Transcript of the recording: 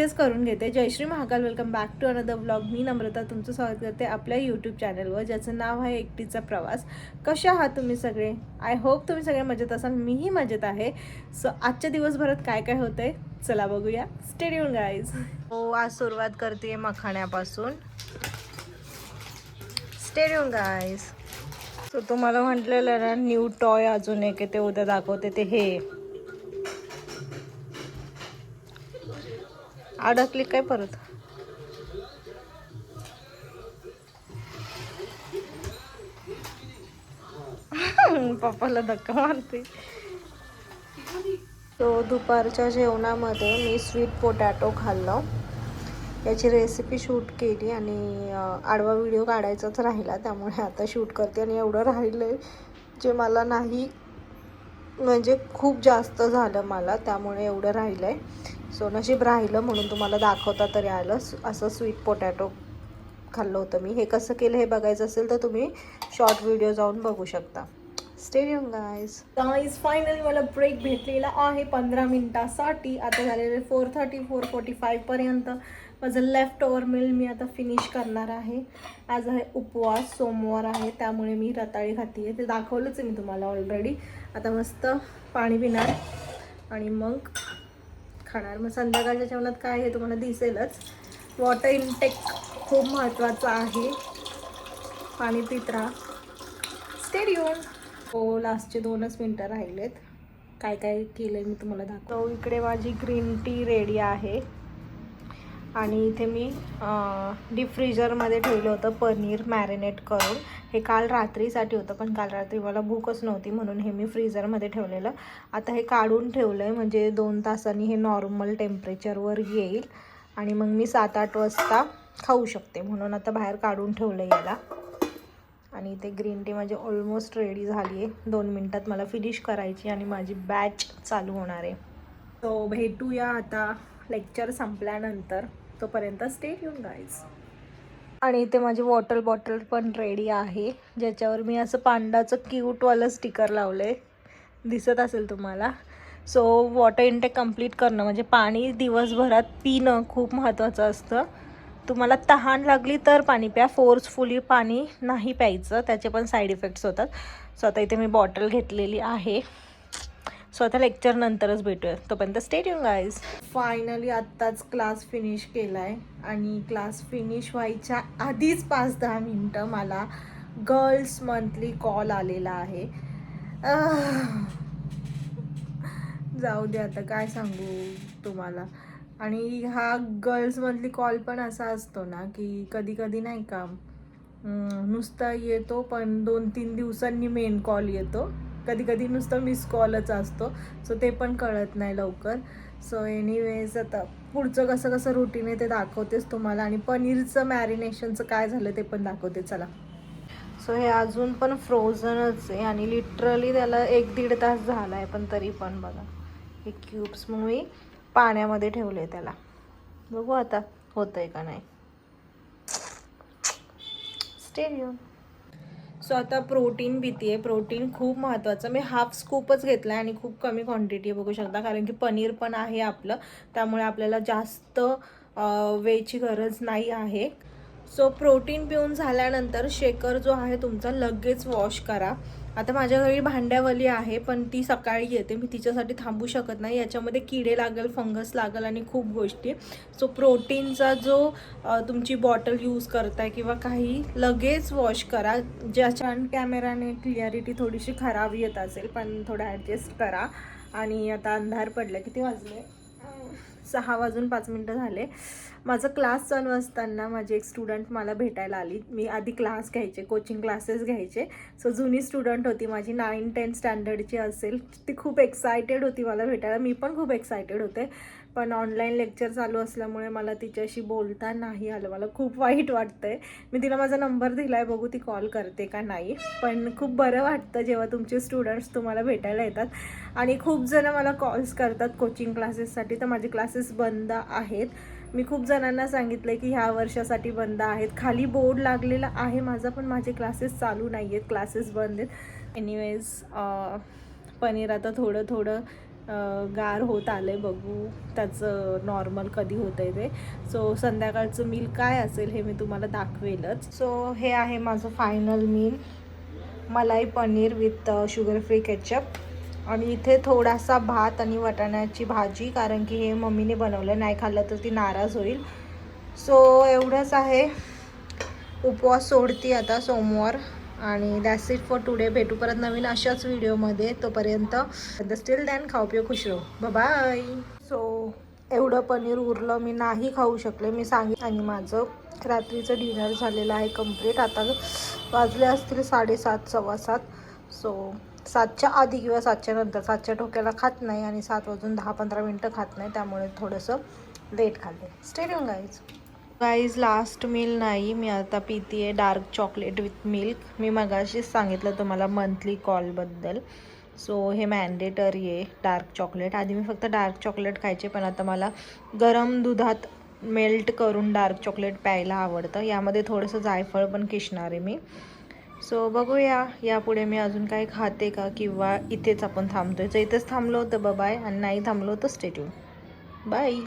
तेच करून घेते. जयश्री Mahakal, welcome back to another vlog. मी नम्रता तुमचं स्वागत करते आपल्या यूट्यूब चॅनलवर, ज्याचं नाव आहे एकटीचा प्रवास. कशा आहात तुम्ही सगळे? आय होप तुम्ही सगळे मजेत असाल. मीही मजेत आहे. सो आजच्या दिवसभरात काय काय होतंय चला बघूया. Stay tune guys. हो, आज सुरुवात करते मखाण्यापासून. Stay tune guys. सो तुम्हाला म्हटलेलं ना, न्यू टॉय अजून एक ते उद्या दाखवते. ते हे अडकली काय परत? पप्पाला धक्का मारते. तो दुपारच्या जेवणामध्ये मी स्वीट पोटॅटो खाल्लं. याची रेसिपी शूट केली आणि आडवा व्हिडिओ काढायचाच राहिला, त्यामुळे आता शूट करते. आणि एवढं राहिलं आहे जे मला नाही, म्हणजे खूप जास्त झालं मला, त्यामुळे एवढं राहिलं आहे. सो नशीब राहिलं म्हणून तुम्हाला दाखवता तरी आलं. असं स्वीट पोटॅटो खाल्लं होतं मी. हे कसं केलं हे बघायचं असेल तर तुम्ही शॉर्ट व्हिडिओ जाऊन बघू शकता. Stay tune guys. फायनली मला ब्रेक भेटलेला आहे 15 मिनिटासाठी. आता झालेले 4:30 4:45 पर्यंत. माझं लेफ्ट ओव्हर मिल मी आता फिनिश करणार आहे. आज आहे उपवास, सोमवार आहे, त्यामुळे मी रताळी खाते आहे. ते दाखवलंच आहे मी तुम्हाला ऑलरेडी. आता मस्त पाणी पिणार आणि मग खाणार. मग संध्याकाळच्या जेवणात काय हे तुम्हाला दिसेलच. वॉटर इनटेक खूप महत्त्वाचं आहे. पाणी पित राहा. Stay tune. हो, लास्टचे 2च मिनटं राहिलेत. काय काय केलं आहे मी तुम्हाला दाखवतो. इकडे माझी ग्रीन टी रेडी आहे आणि इथे मी डीप फ्रीजरमध्ये ठेवलं होतं पनीर मॅरिनेट करून. हे काल रात्रीसाठी होतं, पण काल रात्री मला भूकच नव्हती म्हणून हे मी फ्रीझरमध्ये ठेवलेलं. आता हे काढून ठेवलं आहे, म्हणजे 2 तासांनी हे नॉर्मल टेम्परेचरवर येईल आणि मग मी 7-8 वाजता खाऊ शकते, म्हणून आता बाहेर काढून ठेवलं याला. आणि इथे ग्रीन टी माझी ऑलमोस्ट रेडी झाली आहे. 2 मिनटात मला फिनिश करायची आणि माझी बॅच चालू होणार आहे. सो भेटूया आता लेक्चर संपल्यानंतर. तोपर्यंत स्टे ट्यून गाईज. आणि इथे माझी वॉटर बॉटल पण रेडी आहे, ज्याच्यावर मी असं पांडाचं क्यूटवालं स्टिकर लावलं आहे, दिसत असेल तुम्हाला. सो वॉटर इंटेक कंप्लीट करणं म्हणजे पाणी दिवसभरात पिणं खूप महत्त्वाचं असतं. तुम्हाला तहान लागली तर पाणी प्या, फोर्सफुली पाणी नाही प्यायचं, त्याचे पण साईड इफेक्ट्स होतात. सो आता इथे मी बॉटल घेतलेली आहे. सो आता लेक्चर नंतरच भेटूया, तोपर्यंत स्टे ट्यून गाईज. फायनली आत्ताच क्लास फिनिश केला आहे आणि क्लास फिनिश व्हायच्या आधीच 5-10 मिनटं मला गर्ल्स मंथली कॉल आलेला आहे. जाऊ दे, आता काय सांगू तुम्हाला. आणि हा गर्ल्स मंथली कॉल पण असा असतो ना की कधी कधी नाही का नुसता येतो, पण 2-3 दिवसांनी मेन कॉल येतो. कधी कधी नुसतं मिस कॉलच असतो. सो ते पण कळत नाही लवकर. सो एनिवेज आता पुढचं कसं कसं रुटीन आहे ते दाखवतेच तुम्हाला. आणि पनीरचं मॅरिनेशनचं काय झालं ते पण दाखवते चला. सो हे अजून पण फ्रोझनच आहे आणि लिटरली त्याला 1-1.5 तास झाला आहे, पण तरी पण बघा हे क्यूब्स मग मी पाण्यामध्ये ठेवले त्याला. बघू आता होतंय का नाही. Stay tune. सो आता प्रोटीन पिते. प्रोटीन खूप महत्त्वाचं. मी हाफ स्कूपच घेतला आहे आणि खूप कमी क्वांटिटी बघू शकता, कारण की पनीर पण आहे आपलं, त्यामुळे आपल्याला जास्त वेची गरज नाही आहे. सो प्रोटीन पिऊन झाल्यानंतर शेकर जो आहे तुमचा लगेच वॉश करा. आता माझ्या घरी भांड्यावली आहे, पण ती सकाळी येते, मी तिच्यासाठी थांबू शकत नाही. याच्यामध्ये किडे लागेल, फंगस लागेल आणि खूप गोष्टी. सो प्रोटीनचा जो तुमची बॉटल यूज करताय किंवा काही, लगेच वॉश करा. ज्याच्या कॅमेराने क्लिअरिटी थोडीशी खराब येत असेल, पण थोडं ॲडजस्ट करा. आणि आता अंधार पडलं. किती वाजले? 6:05 झाले. माझं क्लास चालू असताना माझी एक स्टुडंट मला भेटायला आली. मी आधी क्लास घ्यायचे, कोचिंग क्लासेस घ्यायचे. सो जुनी स्टुडंट होती माझी, 9-10 स्टँडर्डची असेल. ती खूप एक्सायटेड होती मला भेटायला. मी पण खूप एक्सायटेड होते, पण ऑनलाईन लेक्चर चालू असल्यामुळे मला तिच्याशी बोलता नाही आलं. मला खूप वाईट वाटतं आहे. मी तिला माझा नंबर दिला आहे, बघू ती कॉल करते का नाही. पण खूप बरं वाटतं जेव्हा तुमचे स्टुडंट्स तुम्हाला भेटायला येतात. आणि खूप जणं मला कॉल्स करतात कोचिंग क्लासेससाठी. तर माझे क्लासेस बंद आहेत. मी खूप जणांना सांगितलं की ह्या वर्षासाठी बंद आहेत. खाली बोर्ड लागलेला आहे माझा, पण माझे क्लासेस चालू नाही आहेत, क्लासेस बंद आहेत. एनिवेज पनीर आता थोडं थोडं गार होत आले, बघू त्याचं नॉर्मल कधी होतं आहे ते. सो संध्याकाळचं मील काय असेल हे मी तुम्हाला दाखवेलच. सो हे आहे माझं फायनल मील, मलाई paneer with sugar free ketchup, आणि इथे थोडासा भात आणि वाटाण्याची भाजी, कारण की हे मम्मीने बनवलं, नाही खाल्लं तर ती नाराज होईल. सो एवढंच आहे. उपवास सोडती आता सोमवार, आणि दॅट्स इट फॉर टुडे. भेटू परत नवीन अशाच व्हिडिओमध्ये. तोपर्यंत स्टिल दॅन खाऊ पिऊ खुश राहू. बाय. सो एवढं पनीर उरलं, मी नाही खाऊ शकले, मी सांगितलं. आणि माझं रात्रीचं डिनर झालेलं आहे कंप्लीट. आता वाजले असतील 7:30 7:15. सो 7च्या आधी किंवा 7च्या नंतर, 7च्या ठोक्याला खात नाही आणि 7 वाजून 10-15 मिनटं खात नाही, त्यामुळे थोडंसं लेट खाल्ले. Stay tune guys. Last meal नाही, मी आता पिती आहे डार्क चॉकलेट विथ मिल्क. मी मगाशीच सांगितलं तुम्हाला मंथली कॉलबद्दल. सो हे मॅन्डेटरी आहे डार्क चॉकलेट. आधी मी फक्त डार्क चॉकलेट खायचे, पण आता मला गरम दुधात मेल्ट करून डार्क चॉकलेट प्यायला आवडतं. यामध्ये थोडंसं जायफळ पण किसणार आहे मी. सो बघूया यापुढे मी अजून काय खाते का, किंवा इथेच आपण थांबतोय. तर इथेच थांबलो होतं बाय, आणि नाही थांबलो तर स्टे ट्यून. बाय.